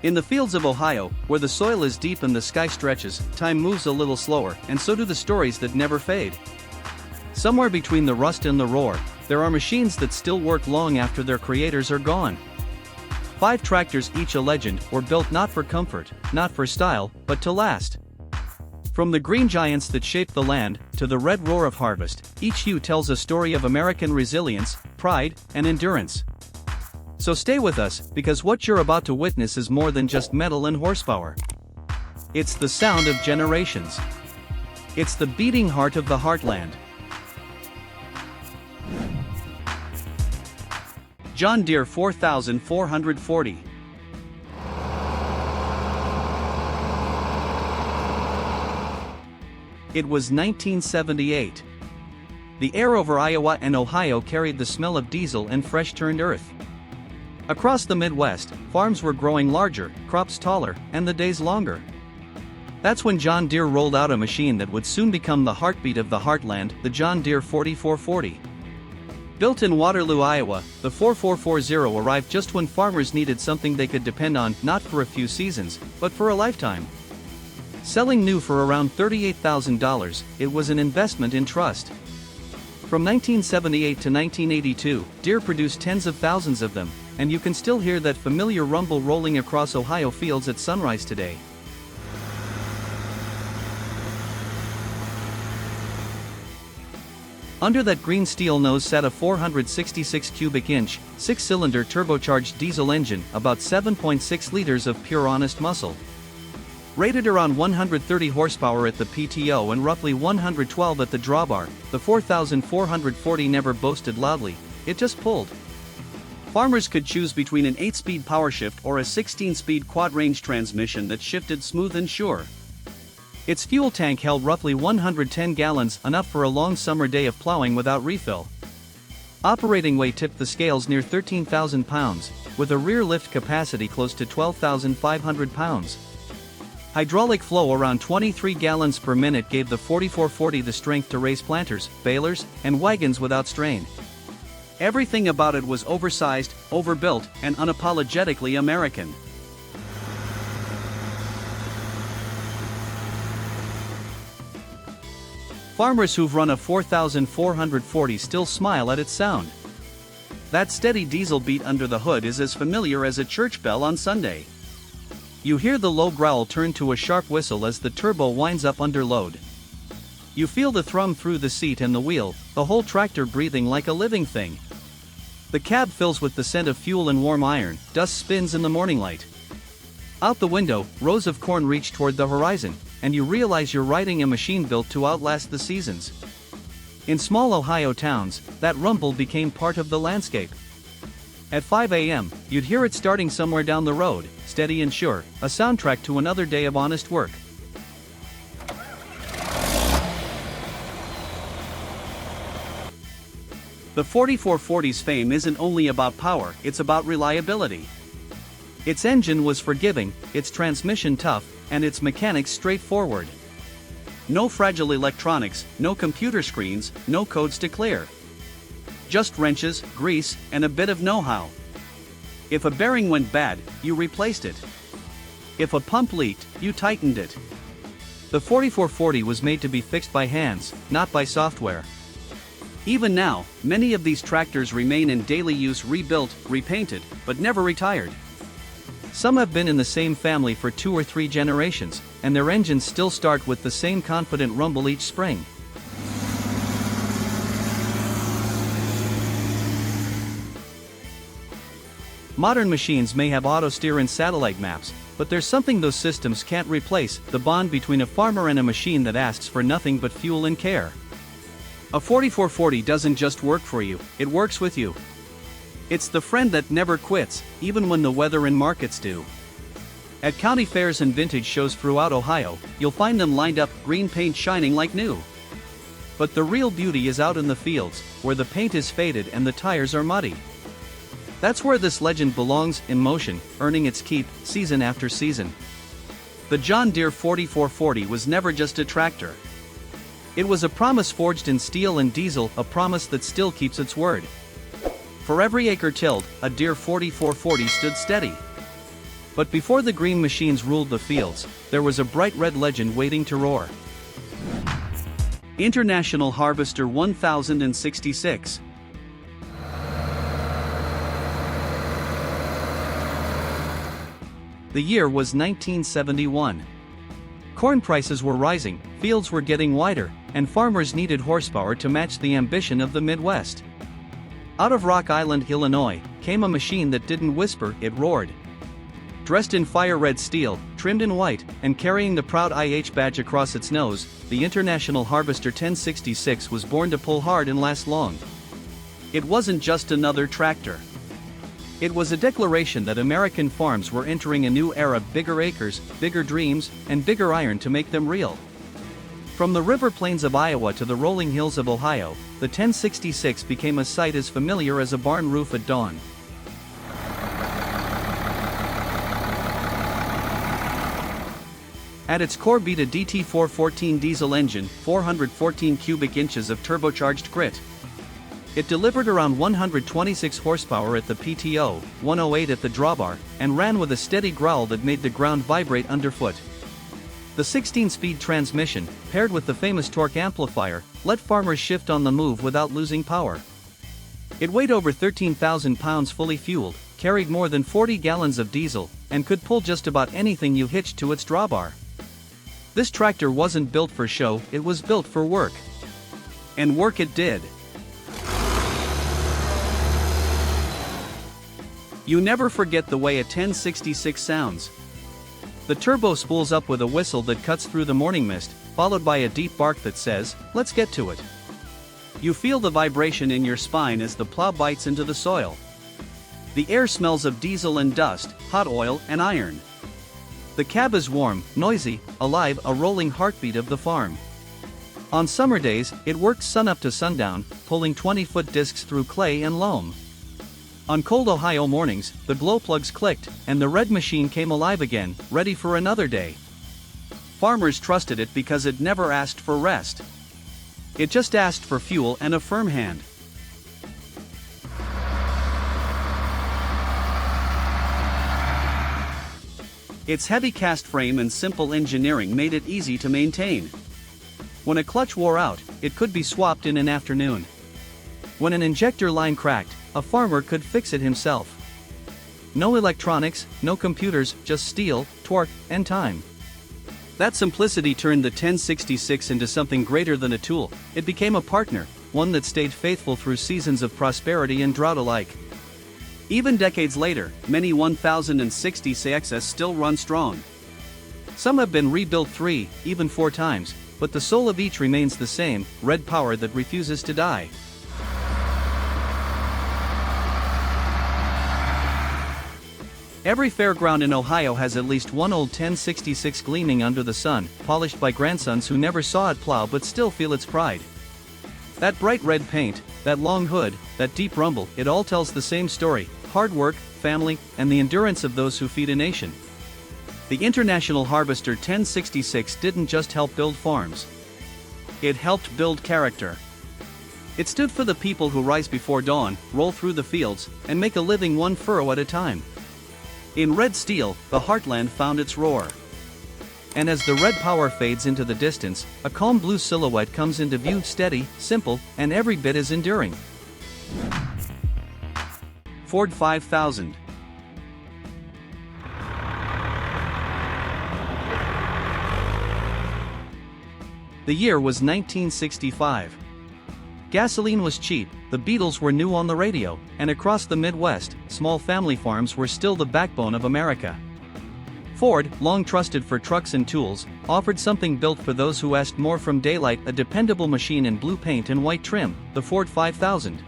In the fields of Ohio, where the soil is deep and the sky stretches, time moves a little slower, and so do the stories that never fade. Somewhere between the rust and the roar, there are machines that still work long after their creators are gone. 5 tractors, each a legend, were built not for comfort, not for style, but to last. From the green giants that shaped the land, to the red roar of harvest, each hue tells a story of American resilience, pride, and endurance. So stay with us, because what you're about to witness is more than just metal and horsepower. It's the sound of generations. It's the beating heart of the Heartland. John Deere 4440. It was 1978. The air over Iowa and Ohio carried the smell of diesel and fresh-turned earth. Across the Midwest, farms were growing larger, crops taller, and the days longer. That's when John Deere rolled out a machine that would soon become the heartbeat of the Heartland, the John Deere 4440. Built in Waterloo, Iowa, the 4440 arrived just when farmers needed something they could depend on, not for a few seasons, but for a lifetime. Selling new for around $38,000, it was an investment in trust. From 1978 to 1982, Deere produced tens of thousands of them, and you can still hear that familiar rumble rolling across Ohio fields at sunrise today. Under that green steel nose sat a 466 cubic inch, 6-cylinder turbocharged diesel engine, about 7.6 liters of pure honest muscle. Rated around 130 horsepower at the PTO and roughly 112 at the drawbar, the 4440 never boasted loudly, it just pulled. Farmers could choose between an 8-speed powershift or a 16-speed quad-range transmission that shifted smooth and sure. Its fuel tank held roughly 110 gallons, enough for a long summer day of plowing without refill. Operating weight tipped the scales near 13,000 pounds, with a rear lift capacity close to 12,500 pounds. Hydraulic flow around 23 gallons per minute gave the 4440 the strength to raise planters, balers, and wagons without strain. Everything about it was oversized, overbuilt, and unapologetically American. Farmers who've run a 4440 still smile at its sound. That steady diesel beat under the hood is as familiar as a church bell on Sunday. You hear the low growl turn to a sharp whistle as the turbo winds up under load. You feel the thrum through the seat and the wheel, the whole tractor breathing like a living thing. The cab fills with the scent of fuel and warm iron, dust spins in the morning light. Out the window, rows of corn reach toward the horizon, and you realize you're riding a machine built to outlast the seasons. In small Ohio towns, that rumble became part of the landscape. At 5 a.m., you'd hear it starting somewhere down the road, steady and sure, a soundtrack to another day of honest work. The 4440's fame isn't only about power, it's about reliability. Its engine was forgiving, its transmission tough, and its mechanics straightforward. No fragile electronics, no computer screens, no codes to clear. Just wrenches, grease, and a bit of know-how. If a bearing went bad, you replaced it. If a pump leaked, you tightened it. The 4440 was made to be fixed by hands, not by software. Even now, many of these tractors remain in daily use, rebuilt, repainted, but never retired. Some have been in the same family for 2 or 3 generations, and their engines still start with the same confident rumble each spring. Modern machines may have auto steer and satellite maps, but there's something those systems can't replace: the bond between a farmer and a machine that asks for nothing but fuel and care. A 4440 doesn't just work for you, it works with you. It's the friend that never quits, even when the weather and markets do. At county fairs and vintage shows throughout Ohio, you'll find them lined up, green paint shining like new. But the real beauty is out in the fields, where the paint is faded and the tires are muddy. That's where this legend belongs, in motion, earning its keep, season after season. The John Deere 4440 was never just a tractor. It was a promise forged in steel and diesel, a promise that still keeps its word. For every acre tilled, a Deere 4440 stood steady. But before the green machines ruled the fields, there was a bright red legend waiting to roar. International Harvester 1066. The year was 1971. Corn prices were rising, fields were getting wider, and farmers needed horsepower to match the ambition of the Midwest. Out of Rock Island, Illinois, came a machine that didn't whisper, it roared. Dressed in fire-red steel, trimmed in white, and carrying the proud IH badge across its nose, the International Harvester 1066 was born to pull hard and last long. It wasn't just another tractor. It was a declaration that American farms were entering a new era: bigger acres, bigger dreams, and bigger iron to make them real. From the river plains of Iowa to the rolling hills of Ohio, the 1066 became a sight as familiar as a barn roof at dawn. At its core beat a DT414 diesel engine, 414 cubic inches of turbocharged grit. It delivered around 126 horsepower at the PTO, 108 at the drawbar, and ran with a steady growl that made the ground vibrate underfoot. The 16-speed transmission, paired with the famous torque amplifier, let farmers shift on the move without losing power. It weighed over 13,000 pounds fully fueled, carried more than 40 gallons of diesel, and could pull just about anything you hitched to its drawbar. This tractor wasn't built for show, it was built for work. And work it did. You never forget the way a 1066 sounds. The turbo spools up with a whistle that cuts through the morning mist, followed by a deep bark that says, "Let's get to it." You feel the vibration in your spine as the plow bites into the soil. The air smells of diesel and dust, hot oil and iron. The cab is warm, noisy, alive, a rolling heartbeat of the farm. On summer days, it worked sunup to sundown, pulling 20-foot discs through clay and loam. On cold Ohio mornings, the glow plugs clicked, and the red machine came alive again, ready for another day. Farmers trusted it because it never asked for rest. It just asked for fuel and a firm hand. Its heavy cast frame and simple engineering made it easy to maintain. When a clutch wore out, it could be swapped in an afternoon. When an injector line cracked, a farmer could fix it himself. No electronics, no computers, just steel, torque, and time. That simplicity turned the 1066 into something greater than a tool. It became a partner, one that stayed faithful through seasons of prosperity and drought alike. Even decades later, many 1066s still run strong. Some have been rebuilt 3, even 4 times, but the soul of each remains the same: red power that refuses to die. Every fairground in Ohio has at least one old 1066 gleaming under the sun, polished by grandsons who never saw it plow but still feel its pride. That bright red paint, that long hood, that deep rumble, it all tells the same story: hard work, family, and the endurance of those who feed a nation. The International Harvester 1066 didn't just help build farms. It helped build character. It stood for the people who rise before dawn, roll through the fields, and make a living one furrow at a time. In red steel, the Heartland found its roar. And as the red power fades into the distance, a calm blue silhouette comes into view: steady, simple, and every bit as enduring. Ford 5000. The year was 1965. Gasoline was cheap, the Beatles were new on the radio, and across the Midwest, small family farms were still the backbone of America. Ford, long trusted for trucks and tools, offered something built for those who asked more from daylight: a dependable machine in blue paint and white trim, the Ford 5000.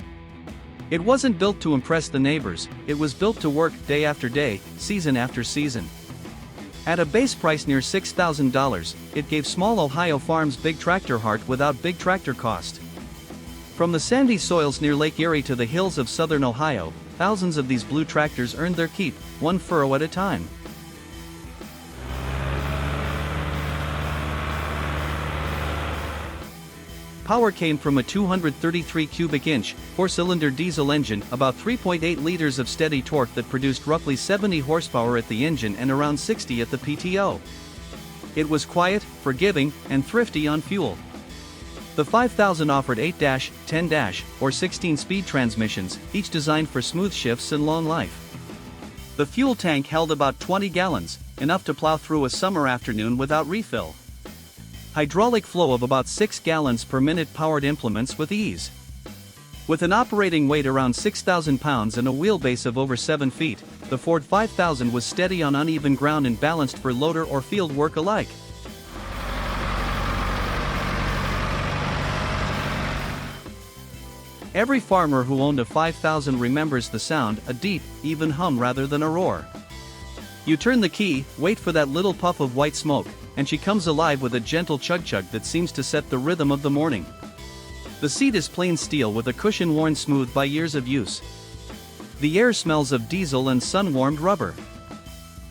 It wasn't built to impress the neighbors, it was built to work day after day, season after season. At a base price near $6,000, it gave small Ohio farms big tractor heart without big tractor cost. From the sandy soils near Lake Erie to the hills of southern Ohio, thousands of these blue tractors earned their keep, one furrow at a time. power came from a 233 cubic inch, 4-cylinder diesel engine, about 3.8 liters of steady torque that produced roughly 70 horsepower at the engine and around 60 at the PTO. It was quiet, forgiving, and thrifty on fuel. The 5000 offered 8-, 10-, or 16-speed transmissions, each designed for smooth shifts and long life. The fuel tank held about 20 gallons, enough to plow through a summer afternoon without refill. Hydraulic flow of about 6 gallons per minute powered implements with ease. With an operating weight around 6,000 pounds and a wheelbase of over 7 feet, the Ford 5000 was steady on uneven ground and balanced for loader or field work alike. Every farmer who owned a 5000 remembers the sound, a deep, even hum rather than a roar. You turn the key, wait for that little puff of white smoke, and she comes alive with a gentle chug-chug that seems to set the rhythm of the morning. The seat is plain steel with a cushion worn smooth by years of use. The air smells of diesel and sun-warmed rubber.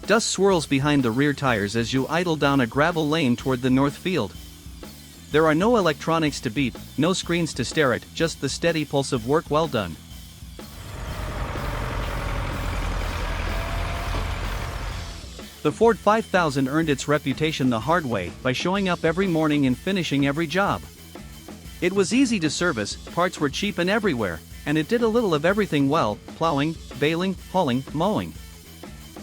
Dust swirls behind the rear tires as you idle down a gravel lane toward the north field. There are no electronics to beep, no screens to stare at, just the steady pulse of work well done. The Ford 5000 earned its reputation the hard way by showing up every morning and finishing every job. It was easy to service, parts were cheap and everywhere, and it did a little of everything well: plowing, baling, hauling, mowing.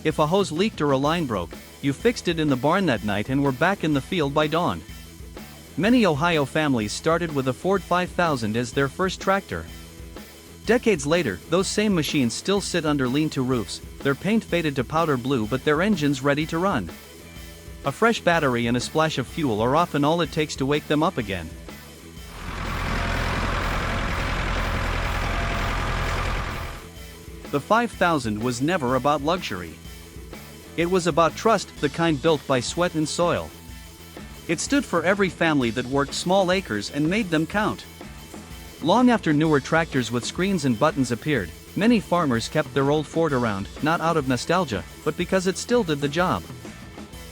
If a hose leaked or a line broke, you fixed it in the barn that night and were back in the field by dawn. Many Ohio families started with a Ford 5000 as their first tractor. Decades later, those same machines still sit under lean-to roofs, their paint faded to powder blue but their engines ready to run. A fresh battery and a splash of fuel are often all it takes to wake them up again. The 5000 was never about luxury. It was about trust, the kind built by sweat and soil. It stood for every family that worked small acres and made them count. Long after newer tractors with screens and buttons appeared, many farmers kept their old Ford around, not out of nostalgia, but because it still did the job.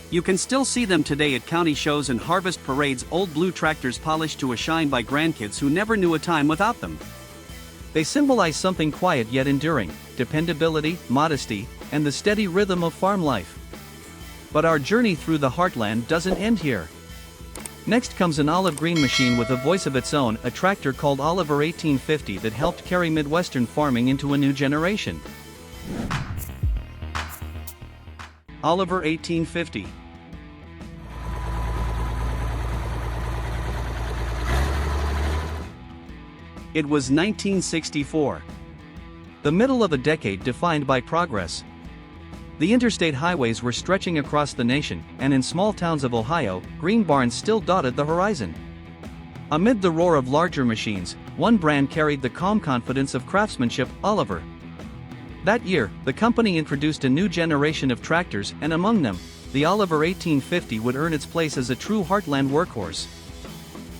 You can still see them today at county shows and harvest parades, old blue tractors polished to a shine by grandkids who never knew a time without them. They symbolize something quiet yet enduring: dependability, modesty, and the steady rhythm of farm life. But our journey through the Heartland doesn't end here. Next comes an olive green machine with a voice of its own, a tractor called Oliver 1850 that helped carry Midwestern farming into a new generation. Oliver 1850. It was 1964. The middle of a decade defined by progress. The interstate highways were stretching across the nation, and in small towns of Ohio, green barns still dotted the horizon. Amid the roar of larger machines, one brand carried the calm confidence of craftsmanship: Oliver. That year, the company introduced a new generation of tractors, and among them, the Oliver 1850 would earn its place as a true Heartland workhorse.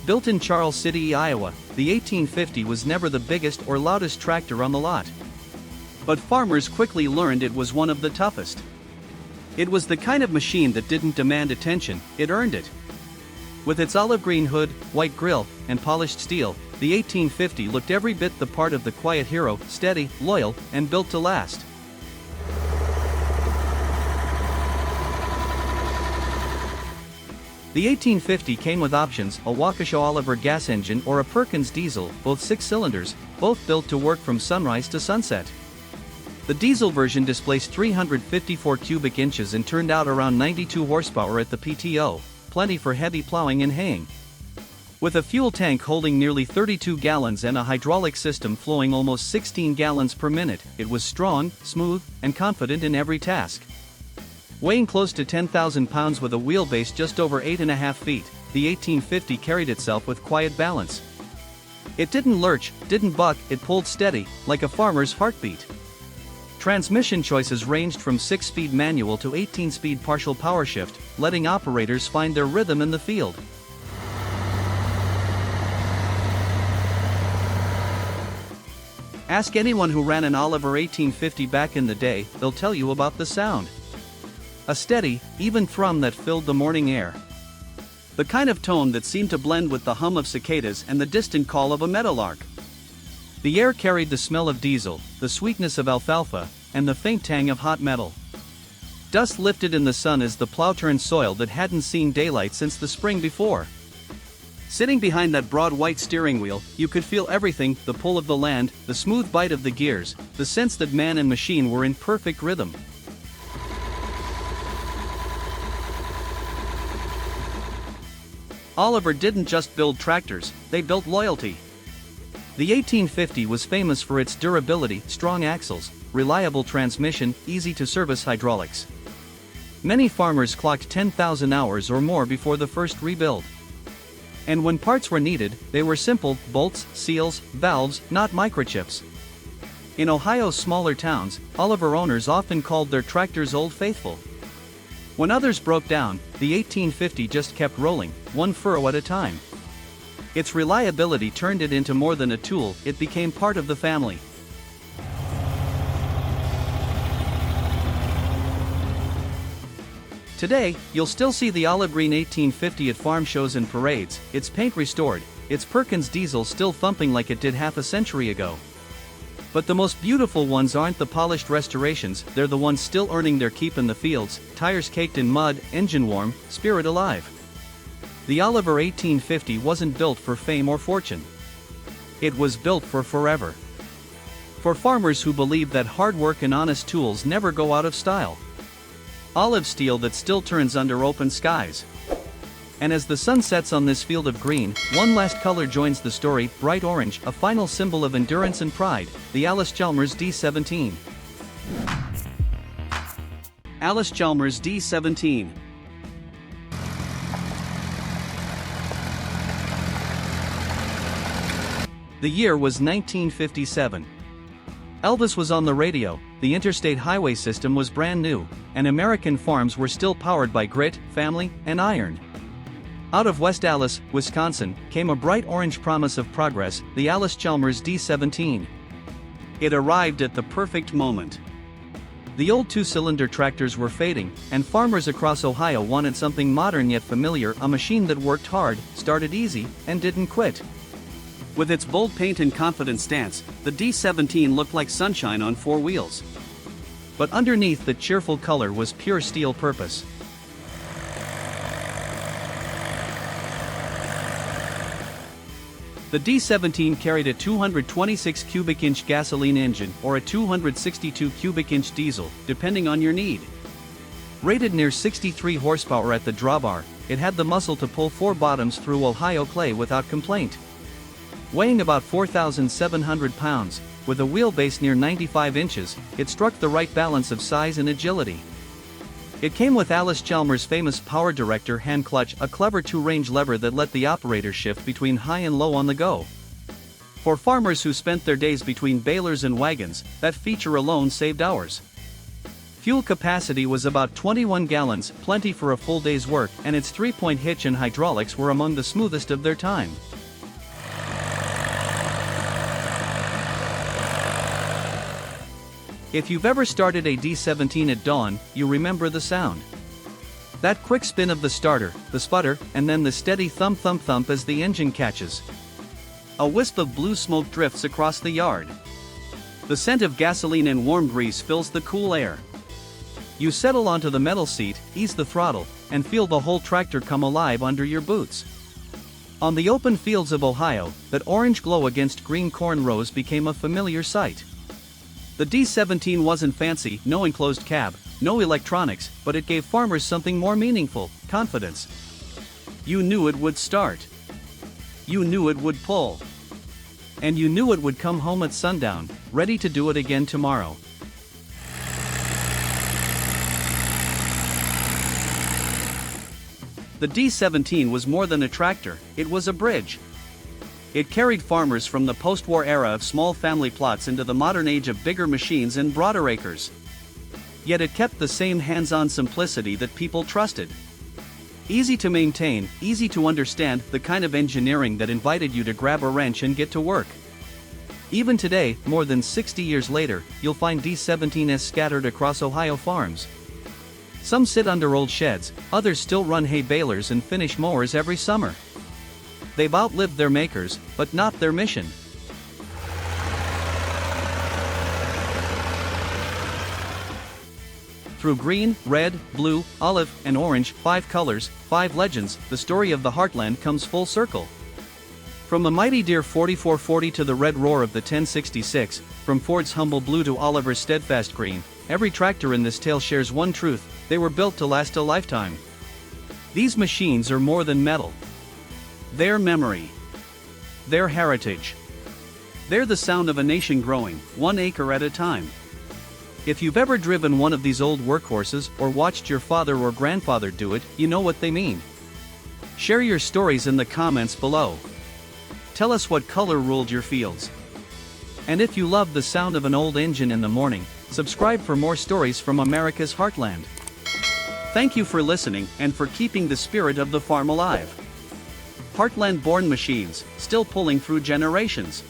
Built in Charles City, Iowa, the 1850 was never the biggest or loudest tractor on the lot. But farmers quickly learned it was one of the toughest. It was the kind of machine that didn't demand attention, it earned it. With its olive green hood, white grille, and polished steel, the 1850 looked every bit the part of the quiet hero: steady, loyal, and built to last. The 1850 came with options: a Waukesha Oliver gas engine or a Perkins diesel, both 6 cylinders, both built to work from sunrise to sunset. The diesel version displaced 354 cubic inches and turned out around 92 horsepower at the PTO, plenty for heavy plowing and haying. With a fuel tank holding nearly 32 gallons and a hydraulic system flowing almost 16 gallons per minute, it was strong, smooth, and confident in every task. Weighing close to 10,000 pounds with a wheelbase just over 8.5 feet, the 1850 carried itself with quiet balance. It didn't lurch, didn't buck, it pulled steady, like a farmer's heartbeat. Transmission choices ranged from 6-speed manual to 18-speed partial power shift, letting operators find their rhythm in the field. Ask anyone who ran an Oliver 1850 back in the day, they'll tell you about the sound. A steady, even thrum that filled the morning air. The kind of tone that seemed to blend with the hum of cicadas and the distant call of a meadowlark. The air carried the smell of diesel, the sweetness of alfalfa, and the faint tang of hot metal. Dust lifted in the sun as the plow turned soil that hadn't seen daylight since the spring before. Sitting behind that broad white steering wheel, you could feel everything: the pull of the land, the smooth bite of the gears, the sense that man and machine were in perfect rhythm. Oliver didn't just build tractors, they built loyalty. The 1850 was famous for its durability, strong axles, reliable transmission, easy-to-service hydraulics. Many farmers clocked 10,000 hours or more before the first rebuild. And when parts were needed, they were simple: bolts, seals, valves, not microchips. In Ohio's smaller towns, Oliver owners often called their tractors Old Faithful. When others broke down, the 1850 just kept rolling, one furrow at a time. Its reliability turned it into more than a tool, it became part of the family. Today, you'll still see the olive green 1850 at farm shows and parades, its paint restored, its Perkins diesel still thumping like it did half a century ago. But the most beautiful ones aren't the polished restorations, they're the ones still earning their keep in the fields, tires caked in mud, engine warm, spirit alive. The Oliver 1850 wasn't built for fame or fortune. It was built for forever. For farmers who believe that hard work and honest tools never go out of style. Olive steel that still turns under open skies. And as the sun sets on this field of green, one last color joins the story: bright orange, a final symbol of endurance and pride, the Allis-Chalmers D17. Allis-Chalmers D17. The year was 1957. Elvis was on the radio, the interstate highway system was brand new, and American farms were still powered by grit, family, and iron. Out of West Allis, Wisconsin, came a bright orange promise of progress, the Allis-Chalmers D17. It arrived at the perfect moment. The old two-cylinder tractors were fading, and farmers across Ohio wanted something modern yet familiar, a machine that worked hard, started easy, and didn't quit. With its bold paint and confident stance, the D17 looked like sunshine on four wheels. But underneath the cheerful color was pure steel purpose. The D17 carried a 226 cubic inch gasoline engine or a 262 cubic inch diesel, depending on your need. Rated near 63 horsepower at the drawbar, it had the muscle to pull four bottoms through Ohio clay without complaint. Weighing about 4,700 pounds, with a wheelbase near 95 inches, it struck the right balance of size and agility. It came with Allis-Chalmers' famous power director hand clutch, a clever two-range lever that let the operator shift between high and low on the go. For farmers who spent their days between balers and wagons, that feature alone saved hours. Fuel capacity was about 21 gallons, plenty for a full day's work, and its three-point hitch and hydraulics were among the smoothest of their time. If you've ever started a D17 at dawn, you remember the sound. That quick spin of the starter, the sputter, and then the steady thump thump thump as the engine catches. A wisp of blue smoke drifts across the yard. The scent of gasoline and warm grease fills the cool air. You settle onto the metal seat, ease the throttle, and feel the whole tractor come alive under your boots. On the open fields of Ohio, that orange glow against green corn rows became a familiar sight. The D17 wasn't fancy, no enclosed cab, no electronics, but it gave farmers something more meaningful: confidence. You knew it would start. You knew it would pull. And you knew it would come home at sundown, ready to do it again tomorrow. The D17 was more than a tractor, it was a bridge. It carried farmers from the post-war era of small family plots into the modern age of bigger machines and broader acres. Yet it kept the same hands-on simplicity that people trusted. Easy to maintain, easy to understand, the kind of engineering that invited you to grab a wrench and get to work. Even today, more than 60 years later, you'll find D17s scattered across Ohio farms. Some sit under old sheds, others still run hay balers and finish mowers every summer. They've outlived their makers, but not their mission. Through green, red, blue, olive, and orange, 5 colors, 5 legends, the story of the Heartland comes full circle. From a mighty Deere 4440 to the red roar of the 1066, from Ford's humble blue to Oliver's steadfast green, every tractor in this tale shares one truth: they were built to last a lifetime. These machines are more than metal. They're memory. They're heritage. They're the sound of a nation growing, 1 acre at a time. If you've ever driven one of these old workhorses or watched your father or grandfather do it, you know what they mean. Share your stories in the comments below. Tell us what color ruled your fields. And if you love the sound of an old engine in the morning, subscribe for more stories from America's Heartland. Thank you for listening and for keeping the spirit of the farm alive. Heartland-born machines, still pulling through generations.